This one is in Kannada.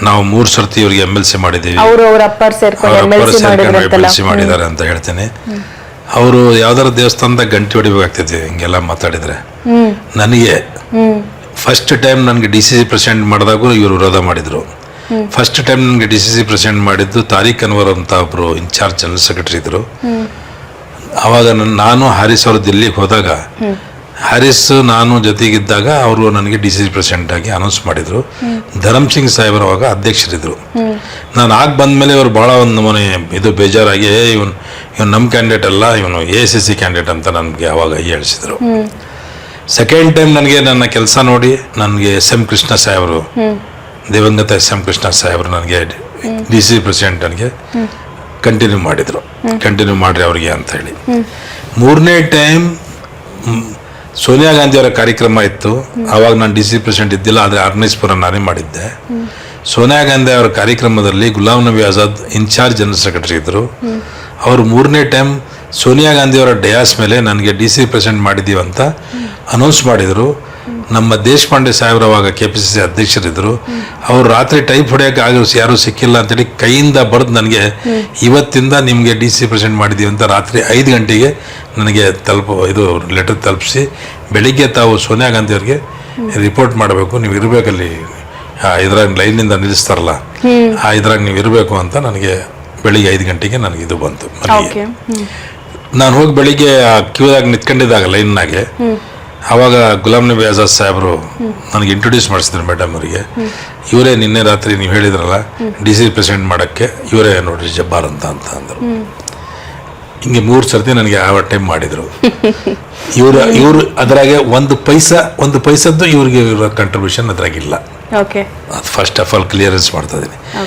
ನಾವು 3 ಸರ್ತಿ ಇವರಿಗೆ MLC ಮಾಡಿದ್ದೀವಿ, ಅವ್ರ ಅಪ್ಪರ್ ಸೇರ್ಕೊಂಡು MLC ಮಾಡಿದ್ದಾರೆ ಅಂತ ಹೇಳ್ತೀನಿ. ಅವರು ಯಾವ್ದಾರ ದೇವಸ್ಥಾನದಾಗ ಗಂಟೆ ಹೊಡಿಬೇಕಾಗ್ತೈತಿ ಹಿಂಗೆಲ್ಲ ಮಾತಾಡಿದ್ರೆ. ನನಗೆ ಫಸ್ಟ್ ಟೈಮ್ ನನಗೆ DCC ಪ್ರೆಸಿಡೆಂಟ್ ಮಾಡಿದಾಗೂ ಇವರು ವಿರೋಧ ಮಾಡಿದರು. ಫಸ್ಟ್ ಟೈಮ್ ನನಗೆ DCC ಪ್ರೆಸಿಡೆಂಟ್ ಮಾಡಿದ್ದು ತಾರಿಕ್ ಅನ್ವರ್ ಅಂತ ಒಬ್ಬರು ಇನ್ಚಾರ್ಜ್ ಜನರಲ್ ಸೆಕ್ರೆಟರಿ ಇದ್ರು. ಆವಾಗ ನಾನು ಹಾರಿಸ್ ಅವರು ದಿಲ್ಲಿಗೆ ಹೋದಾಗ ಹಾರಿಸ್ ನಾನು ಜೊತೆಗಿದ್ದಾಗ ಅವರು ನನಗೆ DCC ಪ್ರೆಸಿಡೆಂಟ್ ಆಗಿ ಅನೌನ್ಸ್ ಮಾಡಿದರು. ಧರಮ್ ಸಿಂಗ್ ಸಾಹೇಬರು ಅವಾಗ ಅಧ್ಯಕ್ಷರಿದ್ದರು. ನಾನು ಬಂದಮೇಲೆ ಇವರು ಭಾಳ ಒಂದು ಮನೆ ಇದು ಬೇಜಾರಾಗಿ ಇವನು ನಮ್ಮ ಕ್ಯಾಂಡಿಡೇಟ್ ಅಲ್ಲ, ಇವನು ACC ಕ್ಯಾಂಡಿಡೇಟ್ ಅಂತ ನನಗೆ ಅವಾಗ ಹೇಳಿಸಿದರು. ಸೆಕೆಂಡ್ ಟೈಮ್ ನನಗೆ ನನ್ನ ಕೆಲಸ ನೋಡಿ ನನಗೆ SM ಕೃಷ್ಣ ಸಾಹೇಬರು, ದಿವಂಗತ SM ಕೃಷ್ಣ ಸಾಹೇಬರು ನನಗೆ DCC ಪ್ರೆಸಿಡೆಂಟ್ ನನಗೆ ಕಂಟಿನ್ಯೂ ಮಾಡಿದರು. ಕಂಟಿನ್ಯೂ ಮಾಡಿರಿ ಅವ್ರಿಗೆ ಅಂತ ಹೇಳಿ. 3ನೇ ಟೈಮ್ ಸೋನಿಯಾ ಗಾಂಧಿ ಅವರ ಕಾರ್ಯಕ್ರಮ ಇತ್ತು. ಆವಾಗ ನಾನು DCC ಪ್ರೆಸಿಡೆಂಟ್ ಇದ್ದಿಲ್ಲ, ಆದರೆ ಆರ್ಗನೈಸ್ ಪೂರ ನಾನೇ ಮಾಡಿದ್ದೆ. ಸೋನಿಯಾ ಗಾಂಧಿ ಅವರ ಕಾರ್ಯಕ್ರಮದಲ್ಲಿ Ghulam Nabi Azad incharge general secretary ಇದ್ದರು. ಅವರು 3ನೇ ಟೈಮ್ ಸೋನಿಯಾ ಗಾಂಧಿ ಅವರ ಡಯಾಸ್ ಮೇಲೆ ನನಗೆ DCC ಪ್ರೆಸಿಡೆಂಟ್ ಮಾಡಿದ್ದೀವಿ ಅಂತ ಅನೌನ್ಸ್ ಮಾಡಿದರು. ನಮ್ಮ ದೇಶಪಾಂಡೆ ಸಾಹೇಬ್ರು ಅವಾಗ KPCC ಅಧ್ಯಕ್ಷರಿದ್ದರು. ಅವರು ರಾತ್ರಿ ಟೈಪ್ ಹೊಡೆಯೋಕೆ ಯಾರೂ ಸಿಕ್ಕಿಲ್ಲ ಅಂತೇಳಿ ಕೈಯಿಂದ ಬರೆದು ನನಗೆ ಇವತ್ತಿಂದ ನಿಮಗೆ DCC ಪ್ರೆಸಿಡೆಂಟ್ ಮಾಡಿದ್ದೀವಿ ಅಂತ ರಾತ್ರಿ 5 ಗಂಟೆಗೆ ನನಗೆ ಇದು ಲೆಟರ್ ತಲುಪಿಸಿ, ಬೆಳಿಗ್ಗೆ ತಾವು ಸೋನಿಯಾ ಗಾಂಧಿ ಅವ್ರಿಗೆ ರಿಪೋರ್ಟ್ ಮಾಡಬೇಕು, ನೀವು ಇರಬೇಕಲ್ಲಿ ಇದ್ರಾಗ ಲೈನಿಂದ ನಿಲ್ಲಿಸ್ತಾರಲ್ಲ ಇದ್ರಾಗ ನೀವು ಇರಬೇಕು ಅಂತ ನನಗೆ ಬೆಳಿಗ್ಗೆ 5 ಗಂಟೆಗೆ ನನಗೆ ಇದು ಬಂತು. ನಾನು ಹೋಗಿ ಬೆಳಿಗ್ಗೆ ಕ್ಯೂದಾಗ ನಿಂತ್ಕೊಂಡಿದ್ದಾಗ ಲೈನ್ನಾಗೆ ಆವಾಗ ಗುಲಾಂ ನಬಿ ಆಜಾದ್ ಸಾಹೇಬರು ನನಗೆ ಇಂಟ್ರೊಡ್ಯೂಸ್ ಮಾಡಿಸಿದ್ರು ಮೇಡಮ್ ಅವರಿಗೆ. ಇವರೇ ನಿನ್ನೆ ರಾತ್ರಿ ನೀವು ಹೇಳಿದ್ರಲ್ಲ DCC ಪ್ರೆಸಿಡೆಂಟ್ ಮಾಡೋಕ್ಕೆ ಇವರೇ ನೋಡ್ರಿ ಜಬ್ಬಾರ್ ಅಂತ ಅಂದರು. ಹಿಂಗೆ 3 ಸರ್ತಿ ನನಗೆ ಆ ಟೈಮ್ ಮಾಡಿದರು. ಇವರು ಅದರಾಗೆ ಒಂದು ಪೈಸದ್ದು ಇವ್ರಿಗೆ ಕಂಟ್ರಿಬ್ಯೂಷನ್ ಅದ್ರಾಗಿಲ್ಲ. ಅದು ಫಸ್ಟ್ ಆಫ್ ಆಲ್ ಕ್ಲಿಯರೆನ್ಸ್ ಮಾಡ್ತಾ ಇದ್ದೀನಿ.